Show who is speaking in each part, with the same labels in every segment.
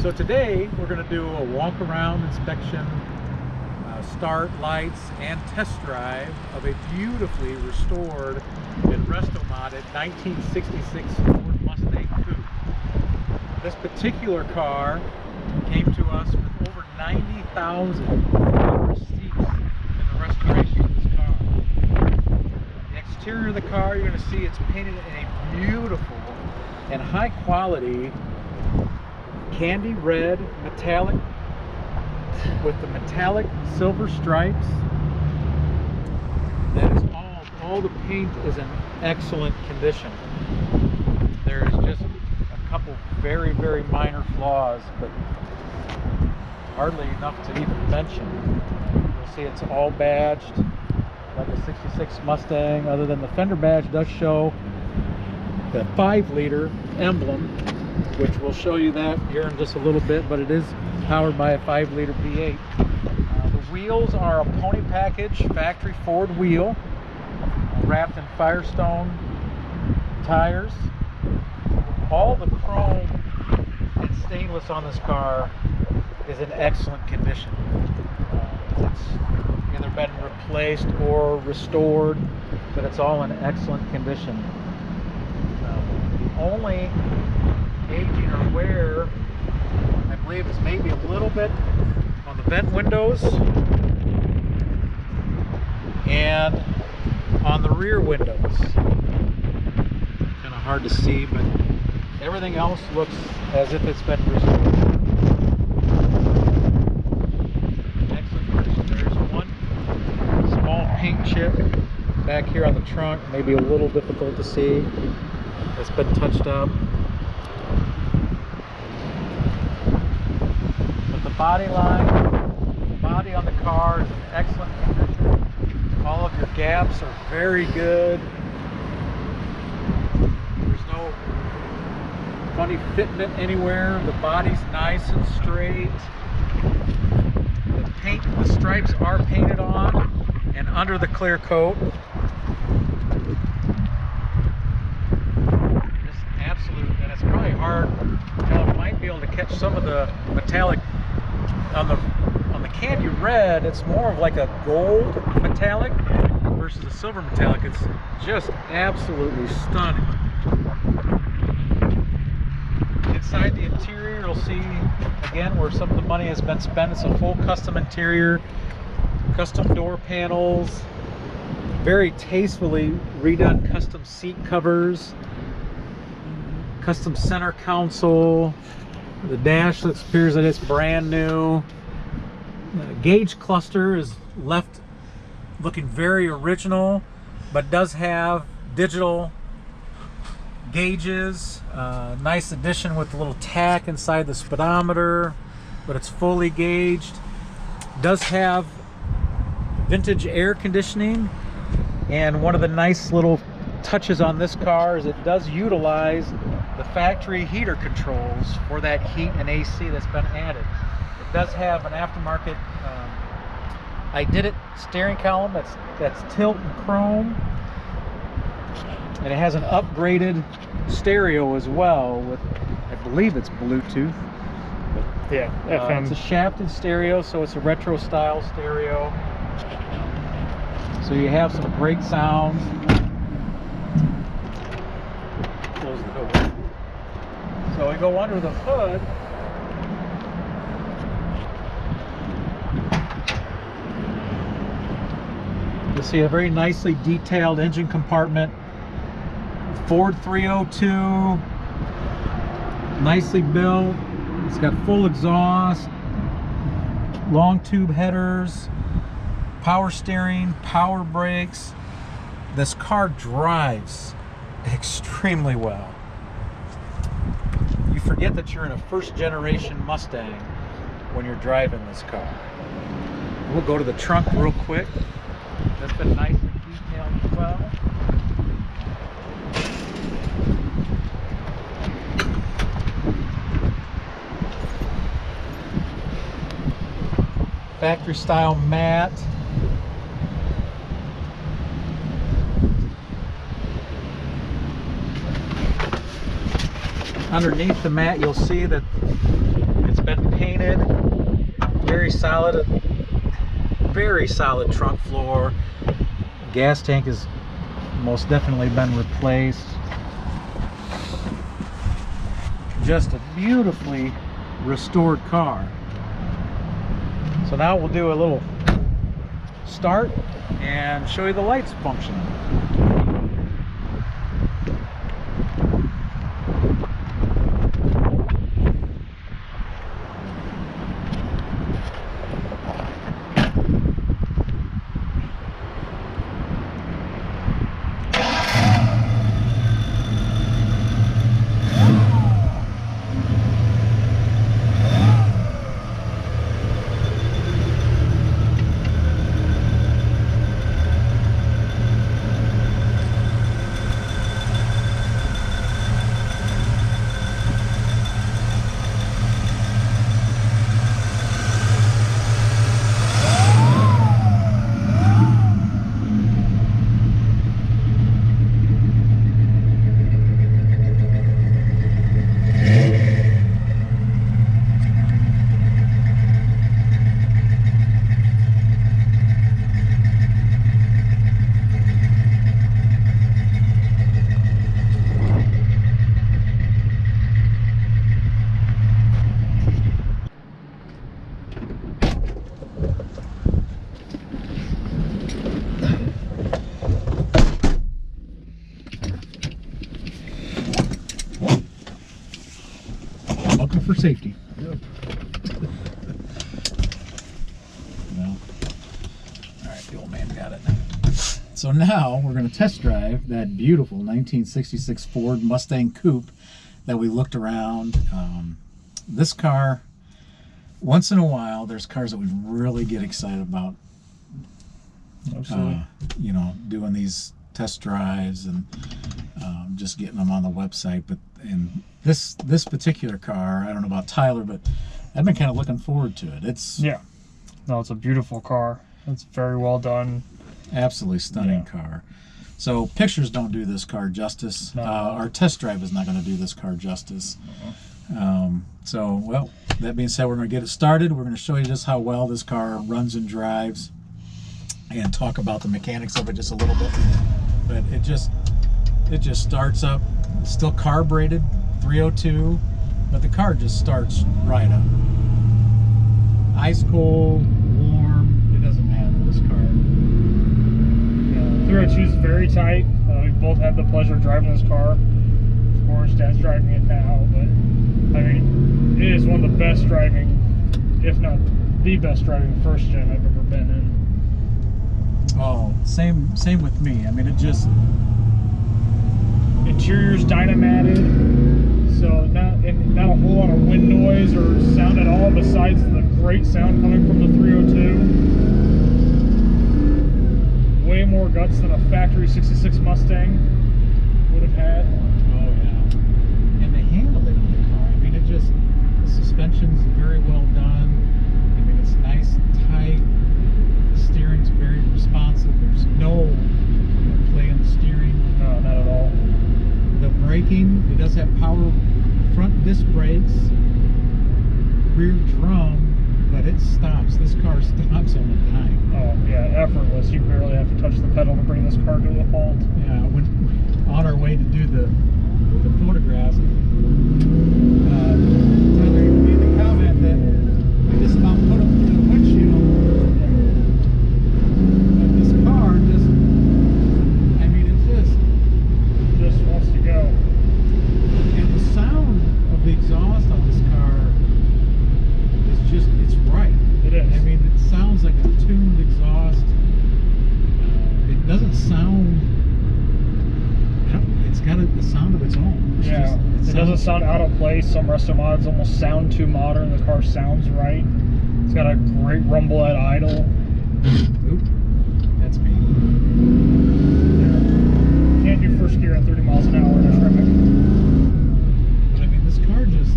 Speaker 1: So today we're going to do a walk around inspection, start, lights, and test drive of a beautifully restored and resto modded 1966 Ford Mustang Coupe. This particular car came to us with over 90,000 receipts in the restoration of this car. The exterior of the car, you're going to see it's painted in a beautiful and high quality candy red metallic with the metallic silver stripes. That is all the paint is in excellent condition. There is just a couple very minor flaws, but hardly enough to even mention. You'll see it's all badged like a 66 Mustang, other than the fender badge does show the 5-liter emblem, which we'll show you that here in just a little bit, but it is powered by a 5-liter V8. The wheels are a pony package factory Ford wheel, wrapped in Firestone tires. All the chrome and stainless on this car is in excellent condition. It's either been replaced or restored, but it's all in excellent condition. The only aging or wear, I believe, is maybe a little bit on the vent windows and on the rear windows. Kind of hard to see, but everything else looks as if it's been restored. Excellent condition. There's one small paint chip back here on the trunk, maybe a little difficult to see. It's been touched up. Body on the car is in excellent condition. All of your gaps are very good. There's no funny fitment anywhere. The body's nice and straight. The stripes are painted on and under the clear coat. Just absolute, and it's probably hard. You might be able to catch some of the metallic. On the candy red, it's more of like a gold metallic versus a silver metallic. It's just absolutely stunning. Inside the interior, you'll see again where some of the money has been spent. It's a full custom interior, custom door panels, very tastefully redone custom seat covers, custom center console. The dash appears that it's brand new. The gauge cluster is left looking very original, but does have digital gauges. Nice addition with a little tack inside the speedometer, but it's fully gauged. Does have vintage air conditioning, and one of the nice little touches on this car is it does utilize the factory heater controls for that heat and AC that's been added. It does have an aftermarket I did it steering column that's tilt and chrome, and it has an upgraded stereo as well with, I believe it's Bluetooth.
Speaker 2: Yeah, FM.
Speaker 1: It's a shafted stereo, so it's a retro style stereo. So you have some great sounds. Close the door. So we go under the hood. You'll see a very nicely detailed engine compartment. Ford 302, nicely built. It's got full exhaust, long tube headers, power steering, power brakes. This car drives extremely well. You forget that you're in a first generation Mustang when you're driving this car. We'll go to the trunk real quick. That's been nice and detailed as well. Factory style mat. Underneath the mat, you'll see that It's been painted, very solid trunk floor. Gas tank has most definitely been replaced. Just a beautifully restored car. So now we'll do a little start and show you the lights functioning. Buckle for safety.
Speaker 2: Yep.
Speaker 1: Well, all right, the old man got it. So now we're going to test drive that beautiful 1966 Ford Mustang Coupe that we looked around. This car, once in a while, there's cars that we really get excited about.
Speaker 2: Absolutely.
Speaker 1: You know, doing these test drives and just getting them on the website. But in this particular car, I don't know about Tyler, but I've been kind of looking forward to it.
Speaker 2: Yeah. No, it's a beautiful car. It's very well done.
Speaker 1: Absolutely stunning car. So pictures don't do this car justice.
Speaker 2: No.
Speaker 1: Our test drive is not going to do this car justice. So, well, that being said, we're going to get it started. We're going to show you just how well this car runs and drives and talk about the mechanics of it just a little bit. But it just starts up. It's still carbureted, 302, but the car just starts right up. Ice cold, warm, it doesn't matter, this car.
Speaker 2: Yeah, 302 is very tight. We've both had the pleasure of driving this car. Of course, Dad's driving it now, but I mean, it is one of the best driving, if not the best driving first gen I've ever been in.
Speaker 1: Oh, same with me. I mean, it just...
Speaker 2: Interior's dynamatted, so not a whole lot of wind noise or sound at all besides the great sound coming from the 302. Way more guts than a factory 66 Mustang would have had.
Speaker 1: Oh yeah. And the handling of the car, I mean, it just, the suspension's very well done. I mean, it's nice and tight. The steering's very responsive. There's no play in the steering.
Speaker 2: No, not at all.
Speaker 1: The braking, it does have power front disc brakes, rear drum, but it stops. This car stops on the dime.
Speaker 2: Oh yeah, effortless. You barely have to touch the pedal to bring this car to a halt.
Speaker 1: Yeah, when on our way to do the photographs, Tyler made the comment that we just about put them through the windshield. But this car just, I mean, it
Speaker 2: Just wants to go.
Speaker 1: and the sound of the exhaust on this car is just, it's right.
Speaker 2: It is.
Speaker 1: I mean, it sounds like a tuned exhaust. It doesn't sound, it's got a sound of its own. It's
Speaker 2: Yeah,
Speaker 1: just,
Speaker 2: it doesn't sound out of place. Some resto mods almost sound too modern. The car sounds right. It's got a great rumble at idle.
Speaker 1: Oop, that's me.
Speaker 2: Can't do first gear at 30 miles an hour in a Tremec.
Speaker 1: But I mean, this car just...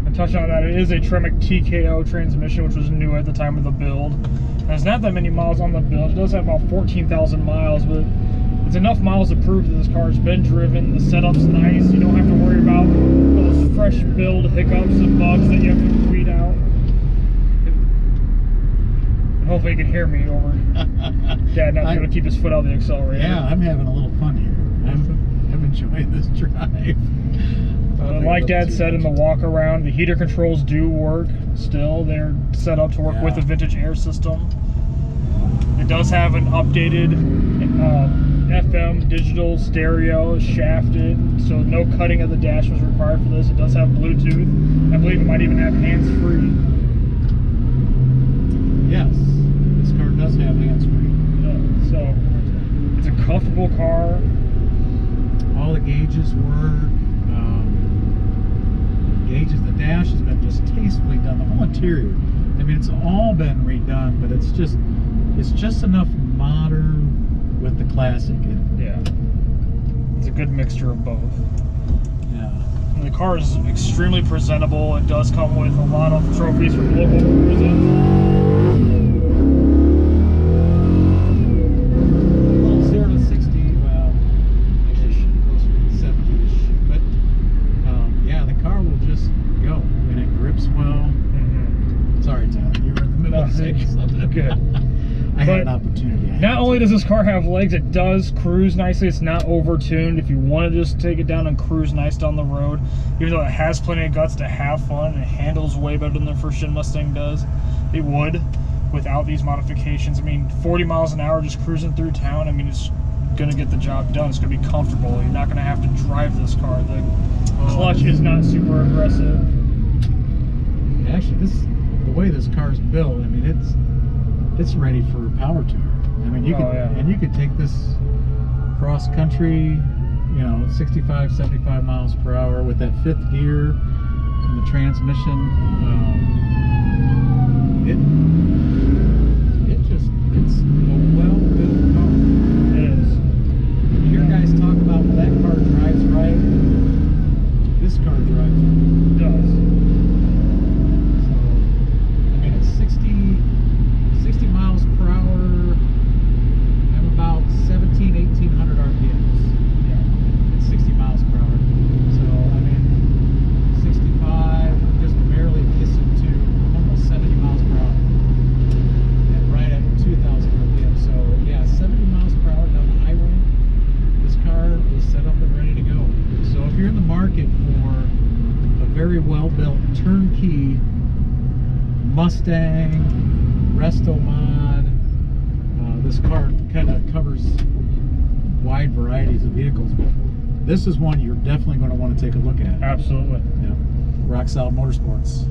Speaker 2: And touch on that, it is a Tremec TKO transmission, which was new at the time of the build. There's not that many miles on the build. It does have about 14,000 miles, but it's enough miles to prove that this car has been driven. The setup's nice. You don't have to worry about those fresh build hiccups and bugs that you have to weed out. And hopefully you can hear me over Dad not being able to keep his foot out of the accelerator.
Speaker 1: Yeah, I'm having a little fun here. I'm enjoying this drive.
Speaker 2: Like Dad said in the walk around, the heater controls do work still. They're set up to work with the vintage air system. It does have an updated FM digital stereo, shafted, so no cutting of the dash was required for this. It does have Bluetooth. I believe it might even have hands-free.
Speaker 1: Yes, this car does have hands-free.
Speaker 2: Yeah, so it's a comfortable car.
Speaker 1: All the gauges work. Gauges, the dash has been just tastefully done. The whole interior, I mean, it's all been redone, but it's just enough modern with the classic.
Speaker 2: Yeah, it's a good mixture of both.
Speaker 1: Yeah,
Speaker 2: and the car is extremely presentable. It does come with a lot of trophies from local cruises.
Speaker 1: Well, 0 to 60, well, actually closer to 70-ish, but yeah, the car will just go, and it grips well. Sorry, Tyler, you were in the middle of saying something.
Speaker 2: Good.
Speaker 1: I had an opportunity.
Speaker 2: Not only does this car have legs, it does cruise nicely. It's not over-tuned. If you want to just take it down and cruise nice down the road, even though it has plenty of guts to have fun, and it handles way better than the first-gen Mustang does, it would without these modifications. I mean, 40 miles an hour just cruising through town, I mean, it's going to get the job done. It's going to be comfortable. You're not going to have to drive this car. The clutch is not super aggressive.
Speaker 1: Actually, the way this car is built, I mean, it's ready for a power tour. I mean, you you could take this cross country, you know, 65, 75 miles per hour with that fifth gear and the transmission. It's a well-built car.
Speaker 2: It is.
Speaker 1: You hear guys talk about when that car drives right. This car drives right.
Speaker 2: It does.
Speaker 1: So, I mean, at 60 miles per hour, I'm about 1800 RPMs. Yeah. At 60 miles per hour. So, I mean, 65, just barely kissing to almost 70 miles per hour. And right at 2000 RPM. So, yeah, 70 miles per hour down the highway. This car is set up and ready to go. So, if you're in the market for a very well-built turnkey Mustang Resto Mod, this car kind of covers wide varieties of vehicles, but this is one you're definitely going to want to take a look at.
Speaker 2: Absolutely.
Speaker 1: Yeah. Rock Solid Motorsports.